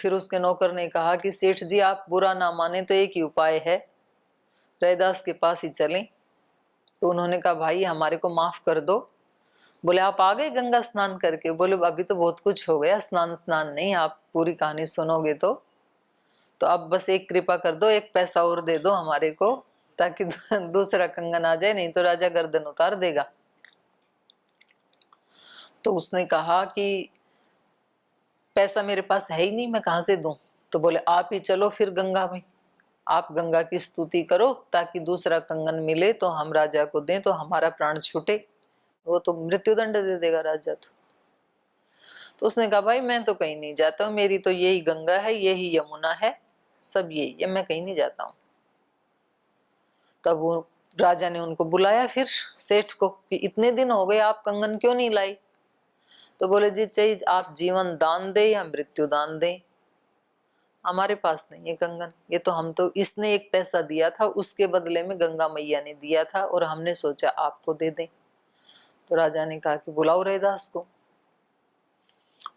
फिर उसके नौकर ने कहा कि सेठ जी आप बुरा ना माने तो एक ही उपाय है, रैदास के पास ही चलें। तो उन्होंने कहा भाई हमारे को माफ कर दो। बोले आप आ गए गंगा स्नान करके? बोले अभी तो बहुत कुछ हो गया, स्नान स्नान नहीं, आप पूरी कहानी सुनोगे तो अब बस एक कृपा कर दो, एक पैसा और दे दो हमारे को, ताकि दूसरा कंगन आ जाए, नहीं तो राजा गर्दन उतार देगा। तो उसने कहा कि पैसा मेरे पास है ही नहीं, मैं कहां से दूं? तो बोले आप ही चलो फिर गंगा में, आप गंगा की स्तुति करो ताकि दूसरा कंगन मिले तो हम राजा को दें, तो हमारा प्राण छूटे। वो तो मृत्युदंड दे देगा राजा। तो उसने कहा भाई मैं तो कहीं नहीं जाता हूँ, मेरी तो यही गंगा है, यही यमुना है, सब यही है, मैं कहीं नहीं जाता हूँ। तब वो राजा ने उनको बुलाया फिर सेठ को कि इतने दिन हो गए आप कंगन क्यों नहीं लाई? तो बोले जी चाहे आप जीवन दान दे या मृत्यु दान दे, हमारे पास नहीं है कंगन। ये तो हम तो इसने एक पैसा दिया था, उसके बदले में गंगा मैया ने दिया था और हमने सोचा आपको दे दें। तो राजा ने कहा कि बुलाओ रैदास को।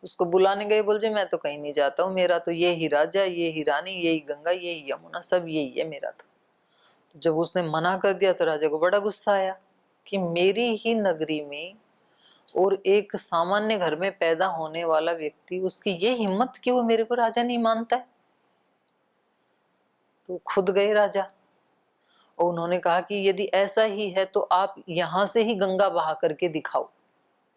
उसको बुलाने गए, बोल जी मैं तो कहीं नहीं जाता हूँ, मेरा तो ये ही राजा, ये ही रानी, यही गंगा, यही यमुना, सब यही है मेरा। तो जब उसने मना कर दिया तो राजा को बड़ा गुस्सा आया कि मेरी ही नगरी में और एक सामान्य घर में पैदा होने वाला व्यक्ति, उसकी ये हिम्मत कि वो मेरे को राजा नहीं मानता है। तो खुद गए राजा और उन्होंने कहा कि यदि ऐसा ही है तो आप यहां से ही गंगा बहा करके दिखाओ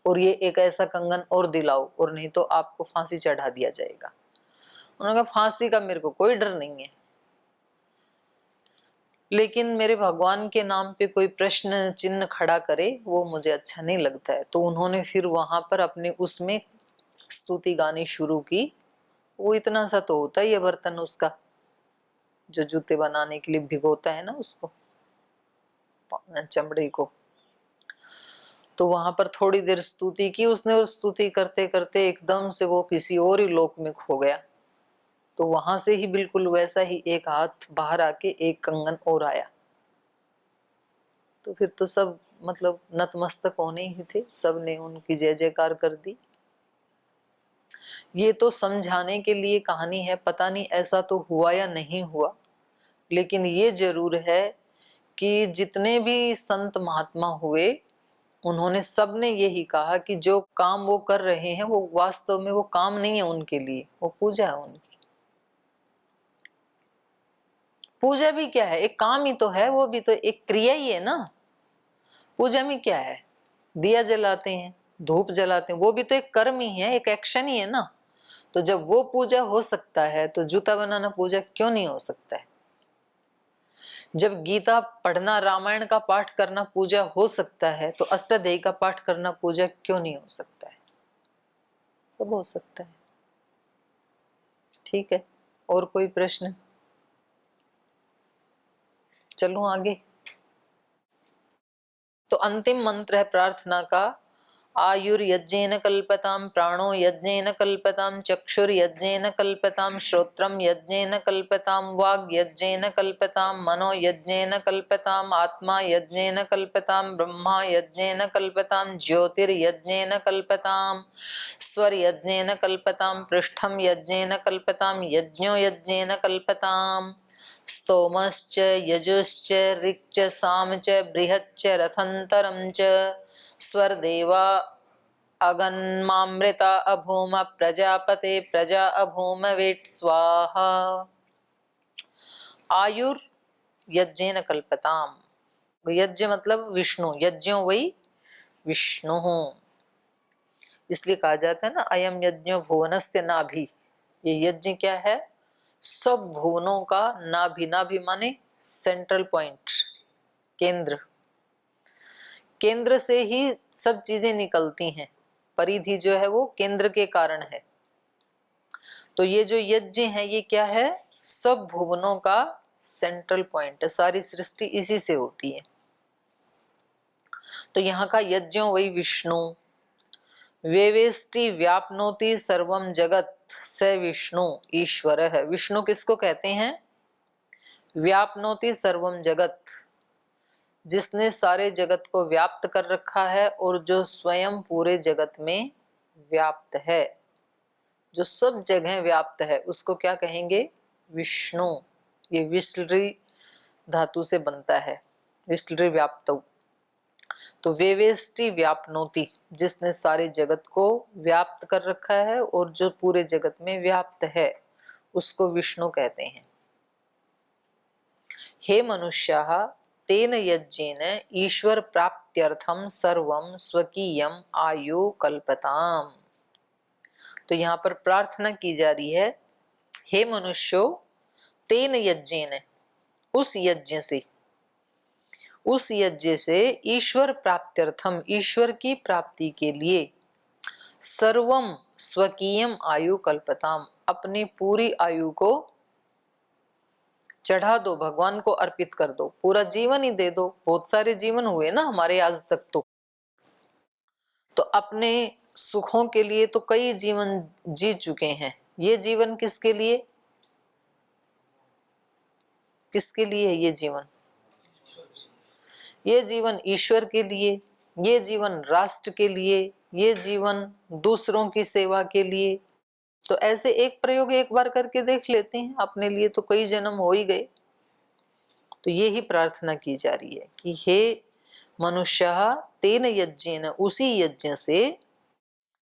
और ये एक ऐसा कंगन और दिलाओ, और नहीं तो आपको फांसी चढ़ा दिया जाएगा। उन्होंने कहा फांसी का मेरे को कोई डर नहीं है, लेकिन मेरे भगवान के नाम पे कोई प्रश्न चिन्ह खड़ा करे वो मुझे अच्छा नहीं लगता है। तो उन्होंने फिर वहां पर अपने उसमें स्तुति गानी शुरू की। वो इतना सा तो होता ही है बर्तन उसका, जो जूते बनाने के लिए भिगोता है ना उसको, चमड़े को। तो वहां पर थोड़ी देर स्तुति की उसने, और स्तुति करते करते एकदम से वो किसी और ही लोक में खो गया। तो वहां से ही बिल्कुल वैसा ही एक हाथ बाहर आके एक कंगन और आया। तो फिर तो सब मतलब नतमस्तक होने ही थे, सब ने उनकी जय जयकार कर दी। ये तो समझाने के लिए कहानी है, पता नहीं ऐसा तो हुआ या नहीं हुआ, लेकिन ये जरूर है कि जितने भी संत महात्मा हुए उन्होंने सब ने यही कहा कि जो काम वो कर रहे हैं वो वास्तव में वो काम नहीं है उनके लिए, वो पूजा है उनकी। पूजा भी क्या है, एक काम ही तो है, वो भी तो एक क्रिया ही है ना। पूजा में क्या है, दिया जलाते हैं, धूप जलाते हैं, वो भी तो एक कर्म ही है, एक एक्शन ही है ना। तो जब वो पूजा हो सकता है तो जूता बनाना पूजा क्यों नहीं हो सकता है? जब गीता पढ़ना, रामायण का पाठ करना पूजा हो सकता है तो अष्टाध्यायी का पाठ करना पूजा क्यों नहीं हो सकता है? सब हो सकता है। ठीक है, और कोई प्रश्न? चलूं आगे। तो अंतिम मंत्र है प्रार्थना का, आयुर्यज्ञेन कल्पताम, प्राणो यज्ञेन कल्पताम, चक्षुर्यज्ञेन कल्पताम, श्रोत्रम यज्ञेन कल्पताम, वाग् यज्ञेन कल्पताम, मनो यज्ञेन कल्पताम, आत्मा यज्ञेन कल्पताम, ब्रह्मा यज्ञेन कल्पताम, ज्योतिर्यज्ञेन कल्पताम, स्वर यज्ञेन कल्पताम, पृष्ठम यज्ञेन कल्पताम, यज्ञो यज्ञेन कल्पताम, स्तोमश्च यजुश्च ऋक्च सामच बृहच्च रथंतरं च स्वर्देवा अगन्मामृता अभूम प्रजापते प्रजा अभूम वेट स्वाहा। आयुर यज्ञेन कल्पताम, यज्ञ मतलब विष्णु, यज्ञो वही विष्णु, इसलिए कहा जाता है ना अयम यज्ञो भुवनस्य नाभि। ये यज्ञ क्या है, सब भुवनों का नाभि, नाभि माने सेंट्रल पॉइंट, केंद्र, केंद्र से ही सब चीजें निकलती हैं, परिधि जो है वो केंद्र के कारण है। तो ये जो यज्ञ है ये क्या है, सब भुवनों का सेंट्रल पॉइंट है, सारी सृष्टि इसी से होती है। तो यहाँ का यज्ञों वही विष्णु, वेवेष्टि व्यापनोति सर्वम जगत स विष्णु ईश्वर है। विष्णु किसको कहते हैं, व्यापनोति सर्वम जगत, जिसने सारे जगत को व्याप्त कर रखा है और जो स्वयं पूरे जगत में व्याप्त है। जो सब जगह व्याप्त है उसको क्या कहेंगे? विष्णु। ये विस्लरी धातु से बनता है, विस्लरी व्याप्त। तो वेवेष्टि व्यापनोति, जिसने सारे जगत को व्याप्त कर रखा है और जो पूरे जगत में व्याप्त है उसको विष्णु कहते हैं। हे मनुष्याः तेन यज्ञेन ईश्वर प्राप्त्यर्थम सर्वं स्वकीयम आयु कल्पताम। तो यहाँ पर प्रार्थना की जा रही है, हे मनुष्यो तेन यज्ञेन, उस यज्ञ से, उस यज्ञ से ईश्वर प्राप्त्यर्थम, ईश्वर की प्राप्ति के लिए, सर्वम स्वकीयम आयु कल्पताम, अपनी पूरी आयु को चढ़ा दो, भगवान को अर्पित कर दो, पूरा जीवन ही दे दो। बहुत सारे जीवन हुए ना हमारे आज तक, तो अपने सुखों के लिए तो कई जीवन जी चुके हैं। ये जीवन किसके लिए, किसके लिए है ये जीवन? ये जीवन ईश्वर के लिए, ये जीवन राष्ट्र के लिए, ये जीवन दूसरों की सेवा के लिए। तो ऐसे एक प्रयोग एक बार करके देख लेते हैं, अपने लिए तो कई जन्म हो ही गए। तो ये ही प्रार्थना की जा रही है कि हे मनुष्यः तेन यज्ञेन, उसी यज्ञ से,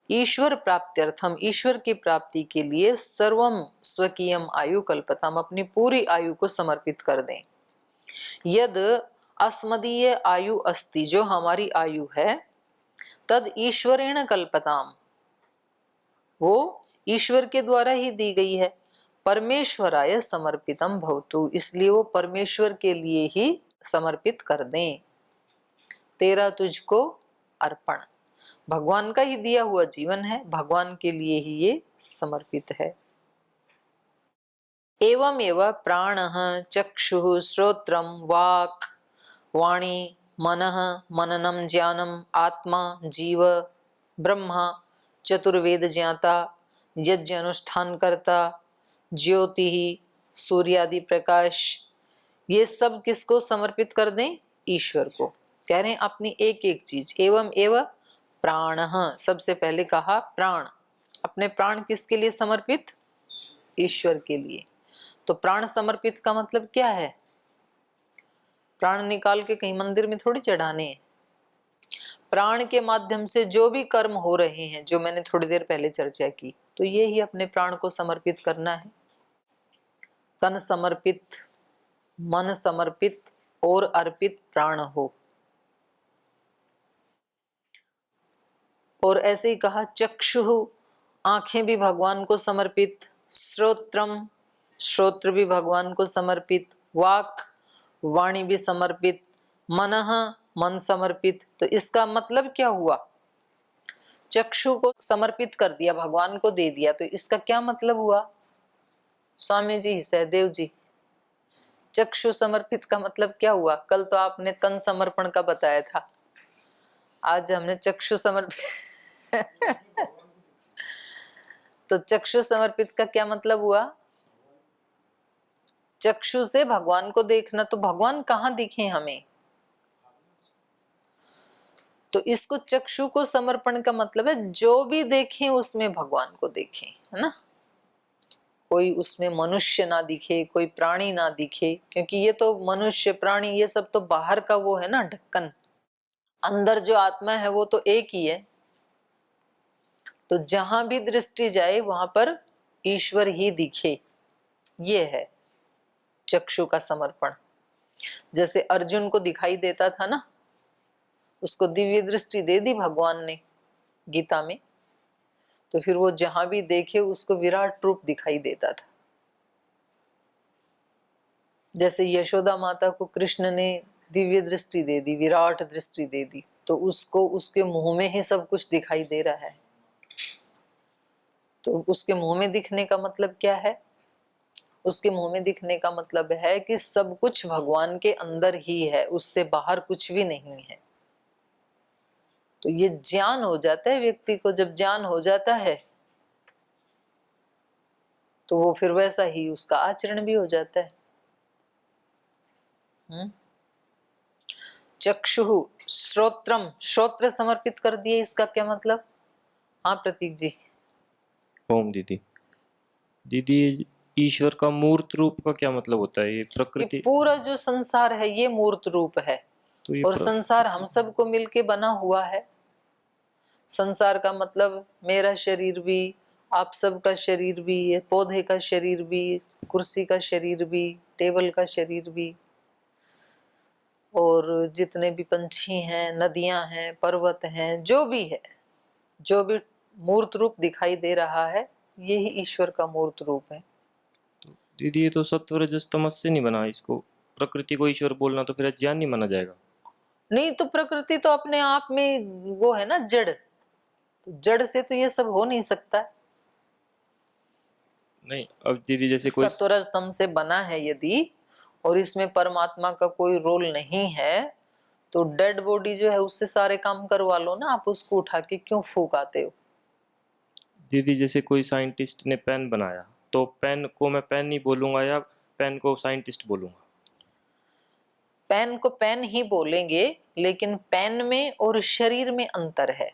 ईश्वर प्राप्त्यर्थम, ईश्वर की प्राप्ति के लिए, सर्वम स्वकीयम आयु कल्पताम, अपनी पूरी आयु को समर्पित कर दें। यद अस्मदीय आयु अस्ति, जो हमारी आयु है, तद ईश्वरेण कल्पताम, वो ईश्वर के द्वारा ही दी गई है। परमेश्वराय समर्पितम भवतु, इसलिए वो परमेश्वर के लिए ही समर्पित कर दें। तेरा तुझको अर्पण, भगवान का ही दिया हुआ जीवन है, भगवान के लिए ही ये समर्पित है। एवं एवं प्राणः चक्षुः श्रोत्रम वाक् वाणी मनः मननम ज्ञानम आत्मा जीव ब्रह्मा चतुर्वेद ज्ञाता यज्ञ अनुष्ठान करता ज्योति सूर्यादि प्रकाश, ये सब किसको समर्पित कर दें? ईश्वर को। कह रहे हैं अपनी एक एक चीज। एवं एवं प्राणः, सबसे पहले कहा प्राण, अपने प्राण किसके लिए समर्पित? ईश्वर के लिए। तो प्राण समर्पित का मतलब क्या है? प्राण निकाल के कहीं मंदिर में थोड़ी चढ़ाने हैं। प्राण के माध्यम से जो भी कर्म हो रहे हैं, जो मैंने थोड़ी देर पहले चर्चा की, तो ये ही अपने प्राण को समर्पित करना है। तन समर्पित, मन समर्पित और अर्पित प्राण हो। और ऐसे ही कहा चक्षु, आंखें भी भगवान को समर्पित, श्रोत्रम, श्रोत्र भी भगवान को समर्पित, वाक, वाणी भी समर्पित, मनः, मन समर्पित। तो इसका मतलब क्या हुआ? चक्षु को समर्पित कर दिया, भगवान को दे दिया, तो इसका क्या मतलब हुआ? स्वामी जी, सहदेव जी, चक्षु समर्पित का मतलब क्या हुआ? कल तो आपने तन समर्पण का बताया था, आज हमने चक्षु समर्पित तो चक्षु समर्पित का क्या मतलब हुआ? चक्षु से भगवान को देखना। तो भगवान कहाँ दिखे हमें? तो इसको चक्षु को समर्पण का मतलब है जो भी देखें उसमें भगवान को देखें, है ना। कोई उसमें मनुष्य ना दिखे, कोई प्राणी ना दिखे, क्योंकि ये तो मनुष्य प्राणी ये सब तो बाहर का वो है ना ढक्कन, अंदर जो आत्मा है वो तो एक ही है। तो जहां भी दृष्टि जाए वहां पर ईश्वर ही दिखे, ये है चक्षु का समर्पण। जैसे अर्जुन को दिखाई देता था ना, उसको दिव्य दृष्टि दे दी भगवान ने गीता में, तो फिर वो जहां भी देखे उसको विराट रूप दिखाई देता था। जैसे यशोदा माता को कृष्ण ने दिव्य दृष्टि दे दी, विराट दृष्टि दे दी, तो उसको उसके मुंह में ही सब कुछ दिखाई दे रहा है। तो उसके मुंह में दिखने का मतलब क्या है? उसके मुंह में दिखने का मतलब है कि सब कुछ भगवान के अंदर ही है, उससे बाहर कुछ भी नहीं है। तो ये ज्ञान हो जाता है व्यक्ति को। जब ज्ञान हो जाता है तो वो फिर वैसा ही उसका आचरण भी हो जाता है। चक्षु, श्रोत्रम, श्रोत्र समर्पित कर दिए, इसका क्या मतलब? हाँ प्रतीक जी। ओम दीदी। दीदी, ईश्वर का मूर्त रूप का क्या मतलब होता है? ये ये प्रकृति, पूरा जो संसार है ये मूर्त रूप है, तो ये और संसार हम प्रकृति, सबको मिलके बना हुआ है। संसार का मतलब मेरा शरीर भी, आप सबका शरीर भी, ये पौधे का शरीर भी, कुर्सी का शरीर भी, टेबल का शरीर भी, और जितने भी पंछी हैं, नदियां हैं, पर्वत हैं, जो भी है, जो भी मूर्त रूप दिखाई दे रहा है, यही ईश्वर का मूर्त रूप है। दीदी ये तो सत्व रजस तमस से नहीं बना, इसको प्रकृति को ईश्वर बोलना तो फिर अज्ञान नहीं माना जाएगा? नहीं तो प्रकृति तो अपने आप में वो है ना, जड़। जड़ से तो ये सब हो नहीं सकता। नहीं, अब दीदी जैसे कोई सत्वरज तम से बना है यदि, और इसमें परमात्मा का कोई रोल नहीं है, तो डेड बॉडी जो है उससे सारे काम करवा लो ना, आप उसको उठा के क्यों फूक आते हो? दीदी जैसे कोई साइंटिस्ट ने पेन बनाया, तो पेन को मैं पेन नहीं बोलूंगा या पेन को साइंटिस्ट बोलूंगा? पेन को पेन ही बोलेंगे, लेकिन पेन में और शरीर में अंतर है।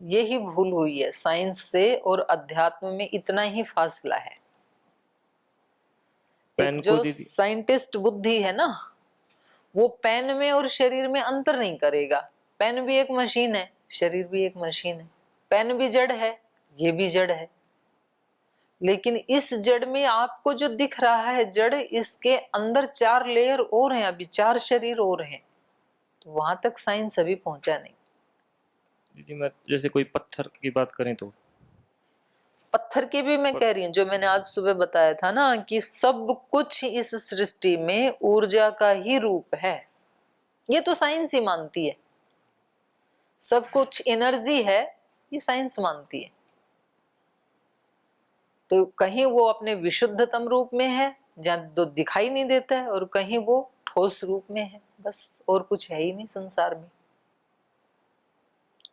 यही भूल हुई है साइंस से और अध्यात्म में, इतना ही फासला है। एक पेन को जो दीदी, साइंटिस्ट बुद्धि है ना, वो पेन में और शरीर में अंतर नहीं करेगा। पेन भी एक मशीन है, शरीर भी एक मशीन है। पेन भी जड़ है, ये भी जड़ है, लेकिन इस जड़ में आपको जो दिख रहा है जड़, इसके अंदर 4 लेयर और हैं, अभी 4 शरीर और हैं। तो वहां तक साइंस अभी पहुंचा नहीं। दीदी मैं जैसे कोई पत्थर की बात करें तो पत्थर की भी मैं कह रही हूँ, जो मैंने आज सुबह बताया था ना, कि सब कुछ इस सृष्टि में ऊर्जा का ही रूप है। ये तो साइंस ही मानती है, सब कुछ एनर्जी है, ये साइंस मानती है। तो कहीं वो अपने विशुद्धतम रूप में है, जहाँ तो दिखाई नहीं देता है, और कहीं वो ठोस रूप में है, बस और कुछ है ही नहीं संसार में।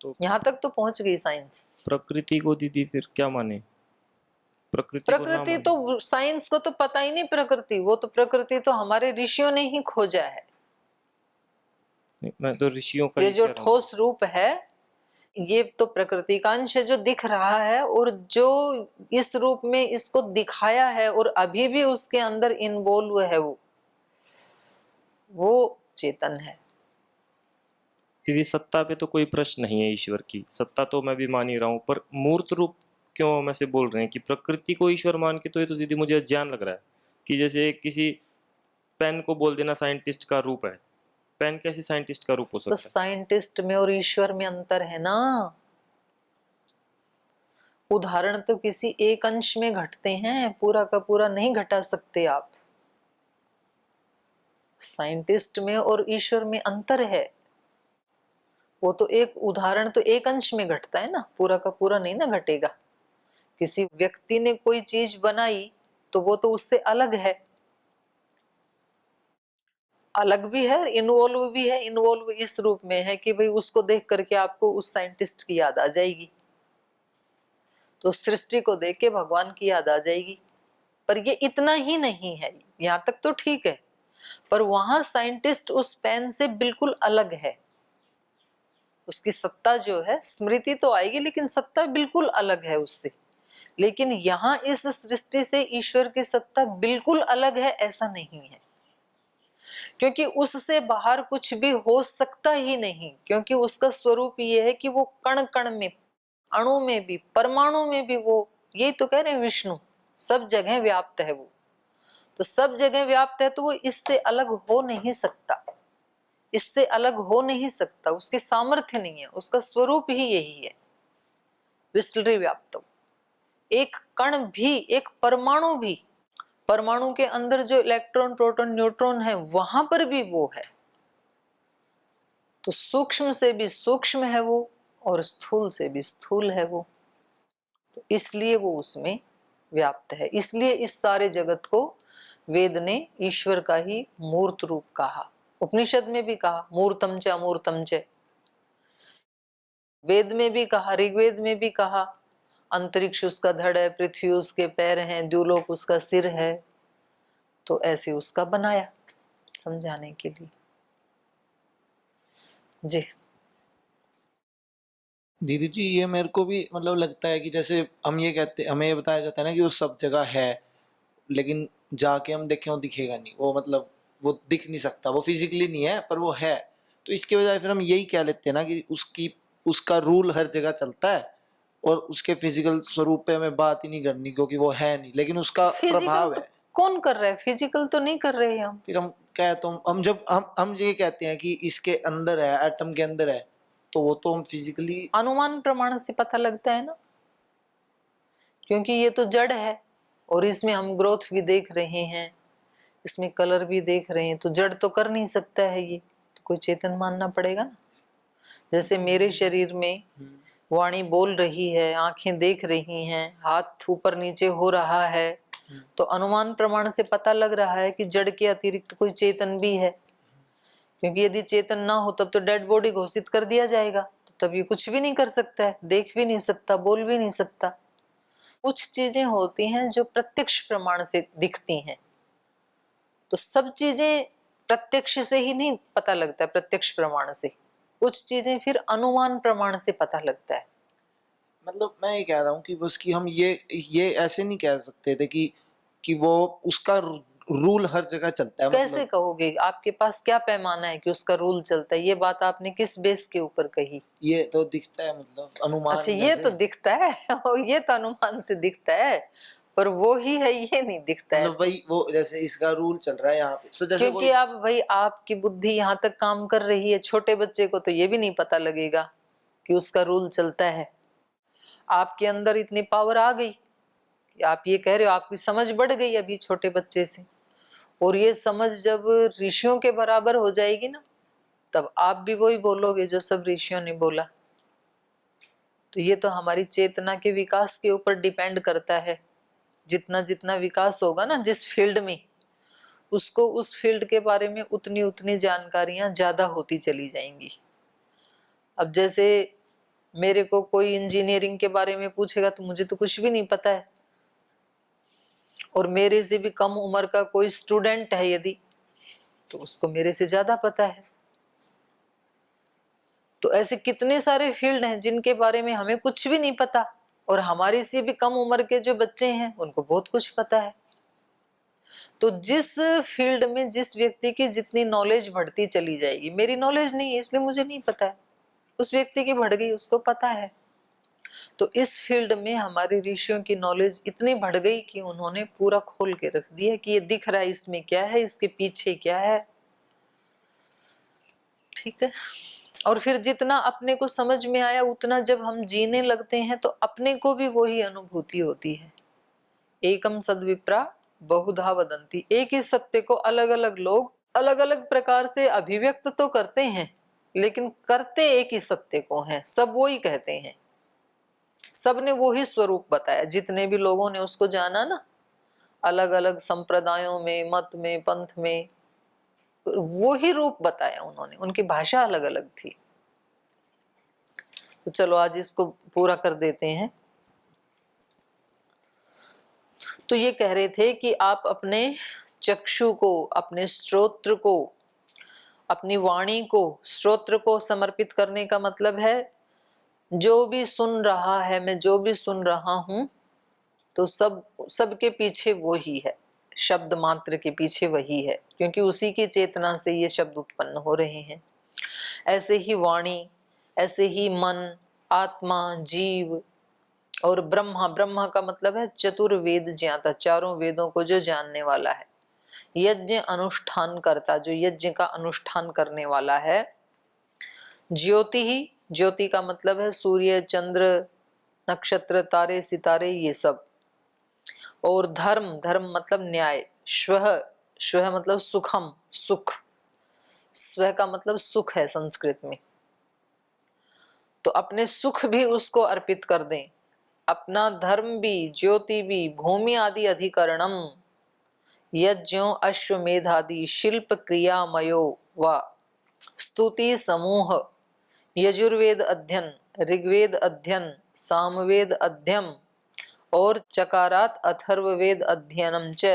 तो यहाँ तक तो पहुंच गई साइंस। प्रकृति को दीदी फिर क्या माने? प्रकृति को ना प्रकृति माने? तो साइंस को तो पता ही नहीं प्रकृति, वो तो प्रकृति तो हमारे ऋषियों ने ही खोजा है। नहीं, मैं तो ऋषियों का ये ही जो कह रहा हूँ दीदी। ठोस रूप है, ये तो प्रकृति का अंश है जो दिख रहा है, और जो इस रूप में इसको दिखाया है और अभी भी उसके अंदर इन्वॉल्व है, वो चेतन है। दीदी सत्ता पे तो कोई प्रश्न नहीं है, ईश्वर की सत्ता तो मैं भी मान ही रहा हूँ, पर मूर्त रूप क्यों हम ऐसे बोल रहे हैं कि प्रकृति को ईश्वर मान के? तो ये तो दीदी मुझे अज्ञान लग रहा है कि जैसे किसी पेन को बोल देना साइंटिस्ट का रूप है। पेन कैसे साइंटिस्ट का रूप हो तो सकता है? साइंटिस्ट में और ईश्वर में अंतर है ना। उदाहरण तो किसी एक अंश में घटते हैं, पूरा का पूरा नहीं घटा सकते आप। साइंटिस्ट में और ईश्वर में अंतर है। वो तो एक उदाहरण तो एक अंश में घटता है ना, पूरा का पूरा नहीं ना घटेगा। किसी व्यक्ति ने कोई चीज बनाई तो वो तो उससे अलग है, अलग भी है, इन्वॉल्व भी है। इन्वॉल्व इस रूप में है कि भाई उसको देख करके आपको उस साइंटिस्ट की याद आ जाएगी, तो सृष्टि को देख के भगवान की याद आ जाएगी। पर ये इतना ही नहीं है, यहाँ तक तो ठीक है, पर वहां साइंटिस्ट उस पेन से बिल्कुल अलग है। उसकी सत्ता जो है, स्मृति तो आएगी लेकिन सत्ता बिल्कुल अलग है उससे। लेकिन यहाँ इस सृष्टि से ईश्वर की सत्ता बिल्कुल अलग है, ऐसा नहीं है। क्योंकि उससे बाहर कुछ भी हो सकता ही नहीं, क्योंकि उसका स्वरूप ये है कि वो कण कण में, अणु में भी, परमाणु में भी, वो यही तो कह रहे हैं विष्णु सब जगह व्याप्त है। वो तो सब जगह व्याप्त है, तो वो इससे अलग हो नहीं सकता, इससे अलग हो नहीं सकता। उसकी सामर्थ्य नहीं है, उसका स्वरूप ही यही है, विसर्ग व्याप्त। एक कण भी, एक परमाणु भी, परमाणु के अंदर जो इलेक्ट्रॉन प्रोटॉन न्यूट्रॉन है, वहां पर भी वो है। तो सूक्ष्म से भी सूक्ष्म है वो, और स्थूल से भी स्थूल है वो। तो इसलिए वो उसमें व्याप्त है। इसलिए इस सारे जगत को वेद ने ईश्वर का ही मूर्त रूप कहा। उपनिषद में भी कहा मूर्तम च अमूर्तम च, वेद में भी कहा, ऋग्वेद में भी कहा। अंतरिक्ष उसका धड़ है, पृथ्वी उसके पैर हैं, द्युलोक उसका सिर है। तो ऐसे उसका बनाया समझाने के लिए। जी। दीदी जी, ये मेरे को भी मतलब लगता है कि जैसे हम ये कहते, हमें ये बताया जाता है ना कि वो सब जगह है, लेकिन जाके हम देखें वो दिखेगा नहीं, वो मतलब वो दिख नहीं सकता, वो फिजिकली नहीं है पर वो है। तो इसके बजाय फिर हम यही कह लेते हैं ना कि उसकी उसका रूल हर जगह चलता है, और उसके फिजिकल स्वरूप पे हमें बात ही नहीं करनी क्योंकि वो है नहीं, लेकिन उसका फिजिकल प्रभाव तो है। कौन कर रहा है, फिजिकल तो नहीं कर रहे हैं हम। फिर हम कह तो हम जब हम ये कहते हैं कि इसके अंदर है, एटम के अंदर है, तो वो तो हम फिजिकली। अनुमान प्रमाण से पता लगता है ना, क्योंकि ये तो जड़ है और इसमें हम ग्रोथ भी देख रहे हैं, इसमें कलर भी देख रहे हैं, तो जड़ तो कर नहीं सकता है ये, तो कोई चेतन मानना पड़ेगा ना। जैसे मेरे शरीर में वाणी बोल रही है, आंखें देख रही हैं, हाथ ऊपर नीचे हो रहा है, तो अनुमान प्रमाण से पता लग रहा है कि जड़ के अतिरिक्त कोई चेतन भी है। क्योंकि यदि चेतन ना हो तब तो डेड बॉडी घोषित कर दिया जाएगा, तो तब ये कुछ भी नहीं कर सकता है, देख भी नहीं सकता, बोल भी नहीं सकता। कुछ चीजें होती हैं जो प्रत्यक्ष प्रमाण से दिखती हैं, तो सब चीजें प्रत्यक्ष से ही नहीं पता लगता है, प्रत्यक्ष प्रमाण से। कुछ चीजें फिर अनुमान प्रमाण से पता लगता है। मतलब मैं ये कह रहा हूँ कि बस कि हम ये ऐसे नहीं कह सकते थे कि वो उसका रूल हर जगह चलता है, कैसे मतलब कहोगे, आपके पास क्या पैमाना है कि उसका रूल चलता है? ये बात आपने किस बेस के ऊपर कही? ये तो दिखता है, मतलब अच्छा, अनुमान ये तो जैसे। दिखता है और ये तो अनुमान से दिखता है, पर वो ही है ये नहीं दिखता है। मतलब वही वो जैसे इसका रूल चल रहा है यहाँ पे, जैसे क्योंकि कोई। आप भाई, आपकी बुद्धि यहाँ तक काम कर रही है, छोटे बच्चे को तो ये भी नहीं पता लगेगा कि उसका रूल चलता है। आपके अंदर इतनी पावर आ गई कि आप ये कह रहे हो, आपकी समझ बढ़ गई अभी छोटे बच्चे से, और ये समझ जब ऋषियों के बराबर हो जाएगी ना, तब आप भी वही बोलोगे जो सब ऋषियों ने बोला। तो ये तो हमारी चेतना के विकास के ऊपर डिपेंड करता है। जितना जितना विकास होगा ना जिस फील्ड में, उसको उस फील्ड के बारे में उतनी उतनी जानकारियां ज्यादा होती चली जाएंगी। अब जैसे मेरे को कोई इंजीनियरिंग के बारे में पूछेगा तो मुझे तो कुछ भी नहीं पता है, और मेरे से भी कम उम्र का कोई स्टूडेंट है यदि, तो उसको मेरे से ज्यादा पता है। तो ऐसे कितने सारे फील्ड हैं जिनके बारे में हमें कुछ भी नहीं पता, और हमारी से भी कम उम्र के जो बच्चे हैं उनको बहुत कुछ पता है। तो जिस फील्ड में जिस व्यक्ति की जितनी नॉलेज बढ़ती चली जाएगी, मेरी नॉलेज नहीं है इसलिए मुझे नहीं पता है, उस व्यक्ति की बढ़ गई, उसको पता है। तो इस फील्ड में हमारे ऋषियों की नॉलेज इतनी बढ़ गई कि उन्होंने पूरा खोल के रख दिया कि ये दिख रहा है, इसमें क्या है, इसके पीछे क्या है। ठीक है। और फिर जितना अपने को समझ में आया उतना जब हम जीने लगते हैं तो अपने को भी वही अनुभूति होती है। एकम सद्विप्रा बहुधा वदंती, एक ही सत्य को अलग अलग लोग अलग अलग प्रकार से अभिव्यक्त तो करते हैं, लेकिन करते एक ही सत्य को हैं, सब वो ही कहते हैं, सबने वो ही स्वरूप बताया। जितने भी लोगों ने उसको जाना ना, अलग अलग संप्रदायों में, मत में, पंथ में, वो ही रूप बताया उन्होंने, उनकी भाषा अलग अलग थी। तो चलो आज इसको पूरा कर देते हैं। तो ये कह रहे थे कि आप अपने चक्षु को, अपने श्रोत्र को, अपनी वाणी को, श्रोत्र को समर्पित करने का मतलब है जो भी सुन रहा है, मैं जो भी सुन रहा हूं, तो सबके पीछे वो ही है, शब्द मात्र के पीछे वही है, क्योंकि उसी की चेतना से ये शब्द उत्पन्न हो रहे हैं। ऐसे ही वाणी, ऐसे ही मन, आत्मा, जीव और ब्रह्मा, ब्रह्मा का मतलब है चतुर्वेद ज्ञाता, चारों वेदों को जो जानने वाला है, यज्ञ अनुष्ठान करता, जो यज्ञ का अनुष्ठान करने वाला है। ज्योति ही, ज्योति का मतलब है सूर्य, चंद्र, नक्षत्र, तारे, सितारे, ये सब। और धर्म, धर्म मतलब न्याय। श्वः, श्वः मतलब सुखम, सुख। स्व का मतलब सुख है संस्कृत में। तो अपने सुख भी उसको अर्पित कर दें, अपना धर्म भी, ज्योति भी, भूमि आदि अधिकरणम, यज्ञों अश्वमेधादि शिल्प क्रियामयो व स्तुति समूह, यजुर्वेद अध्ययन, ऋग्वेद अध्ययन, सामवेद अध्ययन और चकारात अथर्ववेद अध्ययनम च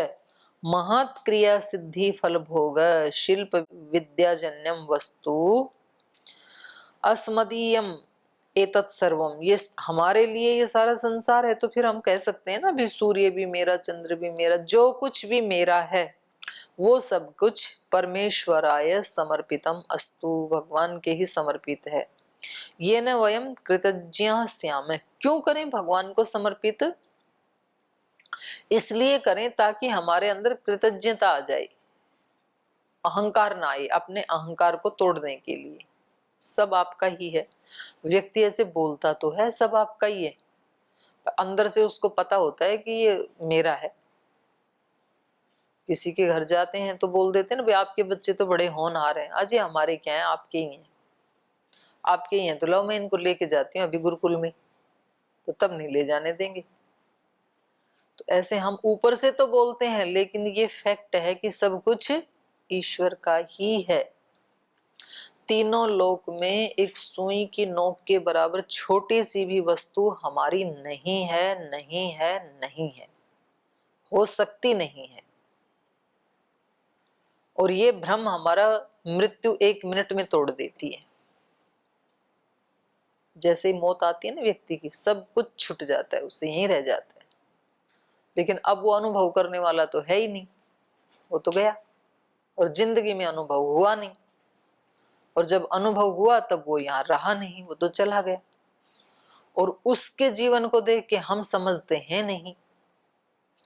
महत् क्रिया सिद्धि फल भोग शिल्प विद्याजन्यम वस्तु अस्मदीयम एतत् सर्वम, ये हमारे लिए ये सारा संसार है, तो फिर हम कह सकते हैं ना भी सूर्य भी मेरा, चंद्र भी मेरा, जो कुछ भी मेरा है वो सब कुछ परमेश्वराय समर्पितम अस्तु, भगवान के ही समर्पित है। ये न वयम कृतज्ञ स्याम, क्यों करें भगवान को समर्पित? इसलिए करें ताकि हमारे अंदर कृतज्ञता आ जाए, अहंकार ना आए, अपने अहंकार को तोड़ने के लिए। सब आपका ही है। व्यक्ति ऐसे बोलता तो है सब आपका ही है, अंदर से उसको पता होता है कि ये मेरा है। किसी के घर जाते हैं तो बोल देते हैं ना, भाई आपके बच्चे तो बड़े होनहार हैं। अजय हमारे क्या है, आपके ही हैं, आपके ही हैं, तो लो मैं इनको लेके जाती हूँ अभी गुरुकुल में, तो तब नहीं ले जाने देंगे। तो ऐसे हम ऊपर से तो बोलते हैं, लेकिन ये फैक्ट है कि सब कुछ ईश्वर का ही है। तीनों लोक में एक सुई की नोक के बराबर छोटी सी भी वस्तु हमारी नहीं है, नहीं है, नहीं है, हो सकती नहीं है। और ये भ्रम हमारा मृत्यु 1 मिनट में तोड़ देती है। जैसे ही मौत आती है ना व्यक्ति की, सब कुछ छूट जाता है, उससे यहीं रह जाता है। लेकिन अब वो अनुभव करने वाला तो है ही नहीं, वो तो गया, और जिंदगी में अनुभव हुआ नहीं। और जब अनुभव हुआ तब वो यहाँ रहा नहीं, वो तो चला गया। और उसके जीवन को देख के हम समझते हैं नहीं,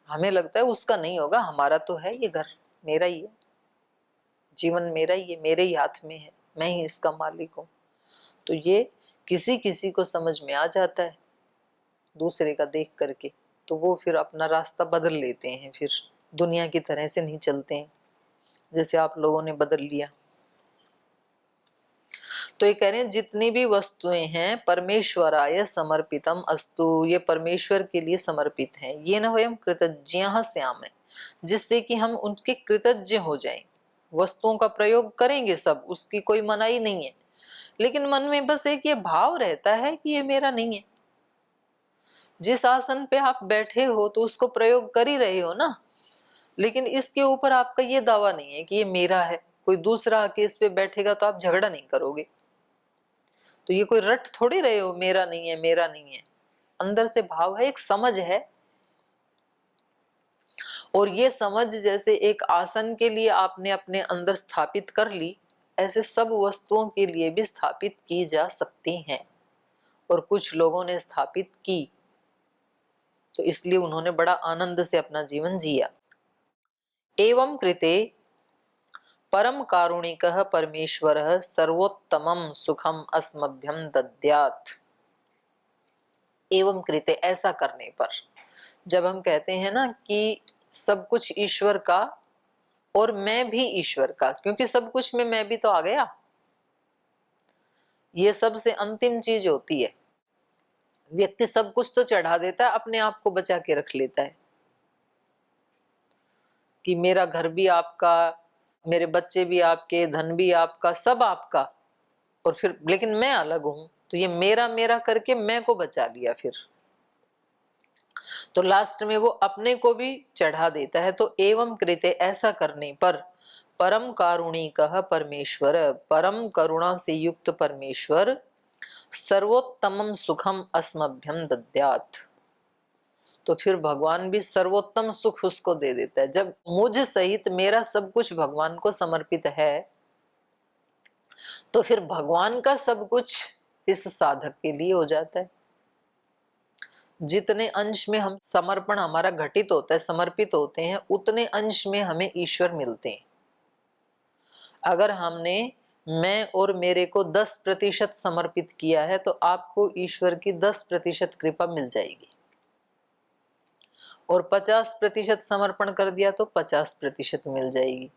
हमें लगता है उसका नहीं होगा, हमारा तो है, ये घर मेरा ही है, जीवन मेरा ही है, मेरे ही हाथ में है, मैं ही इसका मालिक हूँ। तो ये किसी किसी को समझ में आ जाता है दूसरे का देख करके, तो वो फिर अपना रास्ता बदल लेते हैं, फिर दुनिया की तरह से नहीं चलते हैं जैसे आप लोगों ने बदल लिया। तो ये कह रहे हैं जितनी भी वस्तुएं हैं परमेश्वराय समर्पितम अस्तु, ये परमेश्वर के लिए समर्पित हैं। ये न वयम कृतज्ञ स्याम, जिससे कि हम उनके कृतज्ञ हो जाएं। वस्तुओं का प्रयोग करेंगे सब, उसकी कोई मनाही नहीं है, लेकिन मन में बस एक ये भाव रहता है कि ये मेरा नहीं है। जिस आसन पे आप बैठे हो तो उसको प्रयोग कर ही रहे हो ना, लेकिन इसके ऊपर आपका ये दावा नहीं है कि ये मेरा है। कोई दूसरा आके इस पे बैठेगा तो आप झगड़ा नहीं करोगे, तो ये कोई रट थोड़ी रहे हो मेरा नहीं है, मेरा नहीं है। अंदर से भाव है, एक समझ है। और ये समझ जैसे एक आसन के लिए आपने अपने अंदर स्थापित कर ली, ऐसे सब वस्तुओं के लिए भी स्थापित की जा सकती हैं। और कुछ लोगों ने स्थापित की, तो इसलिए उन्होंने बड़ा आनंद से अपना जीवन जिया। एवं कृते परम कारुणिकः परमेश्वरः सर्वोत्तमं सुखम अस्मभ्यं दद्यात्। एवं कृते, ऐसा करने पर, जब हम कहते हैं ना कि सब कुछ ईश्वर का और मैं भी ईश्वर का, क्योंकि सब कुछ में मैं भी तो आ गया, ये सबसे अंतिम चीज होती है। व्यक्ति सब कुछ तो चढ़ा देता है, अपने आप को बचा के रख लेता है कि मेरा घर भी आपका, मेरे बच्चे भी आपके, धन भी आपका, सब आपका, और फिर लेकिन मैं अलग हूं, तो ये मेरा मेरा करके मैं को बचा लिया। फिर तो लास्ट में वो अपने को भी चढ़ा देता है। तो एवं कृते, ऐसा करने पर, परम कारुणिकः परमेश्वर, परम करुणा से युक्त परमेश्वर, सर्वोत्तमम सुखम अस्मभ्यम दद्यात्, तो फिर भगवान भी सर्वोत्तम सुख उसको दे देता है। जब मुझ सहित मेरा सब कुछ भगवान को समर्पित है, तो फिर भगवान का सब कुछ इस साधक के लिए हो जाता है। जितने अंश में हम समर्पण हमारा घटित होता है, समर्पित होते हैं, उतने अंश में हमें ईश्वर मिलते हैं। अगर हमने मैं और मेरे को 10% समर्पित किया है, तो आपको ईश्वर की 10% कृपा मिल जाएगी। और 50% समर्पण कर दिया तो 50% मिल जाएगी।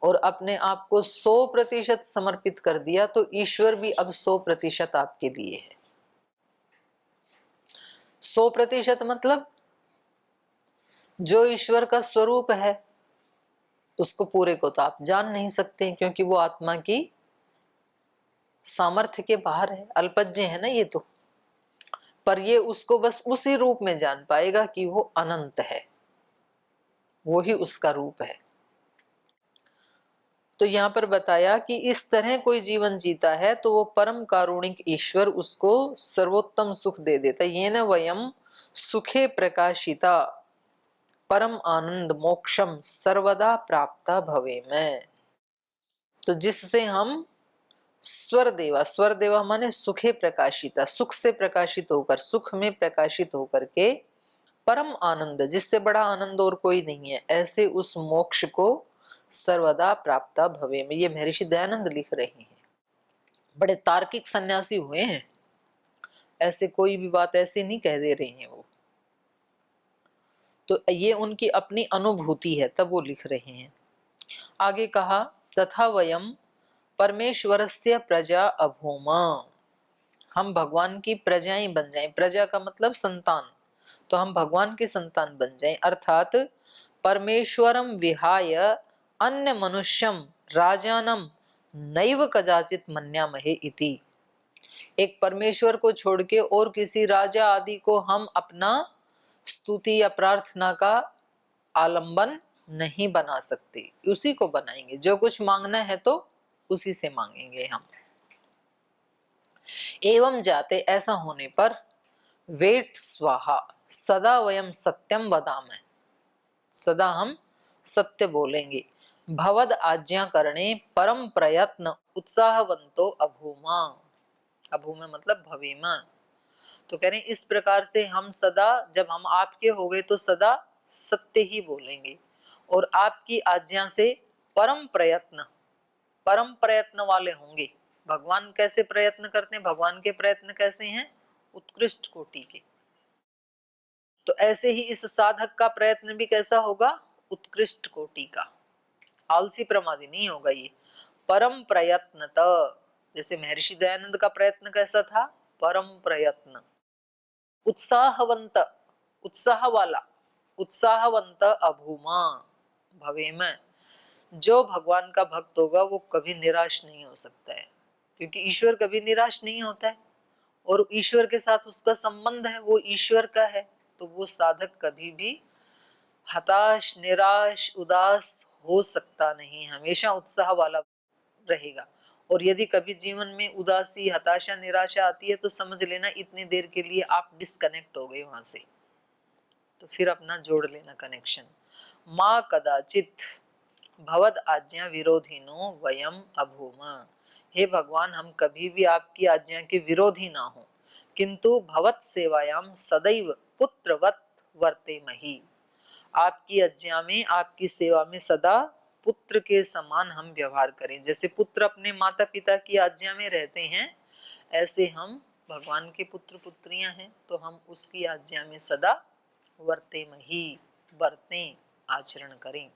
और अपने आप को 100% समर्पित कर दिया तो ईश्वर भी अब 100% आपके लिए है। 100% मतलब जो ईश्वर का स्वरूप है उसको पूरे को तो आप जान नहीं सकते, क्योंकि वो आत्मा की सामर्थ्य के बाहर है, अल्पज्ञ है ना ये तो। पर ये उसको बस उसी रूप में जान पाएगा कि वो अनंत है, वो ही उसका रूप है। तो यहाँ पर बताया कि इस तरह कोई जीवन जीता है तो वो परम कारुणिक ईश्वर उसको सर्वोत्तम सुख दे देता है। ये न वयम सुखे प्रकाशिता परम आनंद मोक्षम सर्वदा प्राप्ता भवे में। तो जिससे हम स्वर देवा माने सुखे प्रकाशिता, सुख से प्रकाशित होकर, सुख में प्रकाशित होकर के परम आनंद, जिससे बड़ा आनंद और कोई नहीं है, ऐसे उस मोक्ष को सर्वदा प्राप्ता भवे में। ये महर्षि दयानंद लिख रहे हैं। बड़े तार्किक सन्यासी हुए हैं, ऐसे कोई भी बात ऐसे नहीं कह दे रहे हैं वो। तो ये उनकी अपनी अनुभूति है, तब वो लिख रहे हैं। आगे कहा तथा वयम परमेश्वरस्य प्रजा अभूमा, हम भगवान की प्रजाएं बन जाएं। प्रजा का मतलब संतान, तो हम भगवान के संतान बन जाएं। अर्थात परमेश्वरम विहाय अन्य मनुष्यम राजानम नैव कदाचित मन्यामहे इति। एक परमेश्वर को छोड़ के और किसी राजा आदि को हम अपना स्तुति या प्रार्थना का आलंबन नहीं बना सकते, उसी को बनाएंगे। जो कुछ मांगना है तो उसी से मांगेंगे हम। एवं जाते, ऐसा होने पर वेट स्वाहा सदा वयम सत्यम वदामः, सदा हम सत्य बोलेंगे। भवद आज्ञा करणे परम प्रयत्न उत्साहवंतो अभूमा, अभूमा मतलब भवेमा। तो कह रहे हैं इस प्रकार से हम सदा, जब हम आपके हो गए तो सदा सत्य ही बोलेंगे और आपकी आज्ञा से परम प्रयत्न वाले होंगे। भगवान कैसे प्रयत्न करते हैं, भगवान के प्रयत्न कैसे हैं, उत्कृष्ट कोटि के। तो ऐसे ही इस साधक का प्रयत्न भी कैसा होगा, उत्कृष्ट कोटि का, आलसी प्रमादी नहीं होगा ये। परम प्रयत्न, जैसे महर्षि दयानंद का प्रयत्न कैसा था, परम प्रयत्न। उत्साहवंत, उत्साह वाला, उत्साहवंत अभूमा भवे में। जो भगवान का भक्त होगा वो कभी निराश नहीं हो सकता है, क्योंकि ईश्वर कभी निराश नहीं होता है और ईश्वर के साथ उसका संबंध है, वो ईश्वर का है। तो वो साधक कभी भी हताश, निराश, उदास हो सकता नहीं, हमेशा उत्साह वाला रहेगा। और यदि कभी जीवन में उदासी, हताशा, निराशा आती है तो समझ लेना इतनी देर के लिए आप डिस्कनेक्ट हो गए वहां से, तो फिर अपना जोड़ लेना कनेक्शन। माँ कदाचित भवद आज्ञा विरोधिनो वयम अभूमा, हे भगवान हम कभी भी आपकी आज्ञा के विरोधी ना हो, किंतु भवत सेवायाम सदैव पुत्रवत वर्तेमहि, आपकी आज्ञा में, आपकी सेवा में सदा पुत्र के समान हम व्यवहार करें। जैसे पुत्र अपने माता पिता की आज्ञा में रहते हैं, ऐसे हम भगवान के पुत्र पुत्रियां हैं, तो हम उसकी आज्ञा में सदा वर्तेमहि, बरतें, आचरण करें।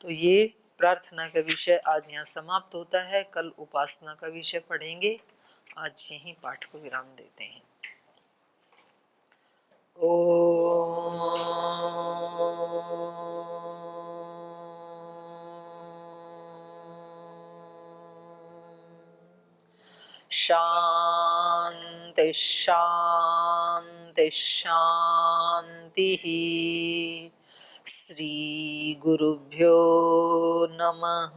तो ये प्रार्थना का विषय आज यहाँ समाप्त होता है। कल उपासना का विषय पढ़ेंगे। आज यहीं पाठ को विराम देते हैं। शांति शांति शांति। श्री गुरुभ्यो नमः।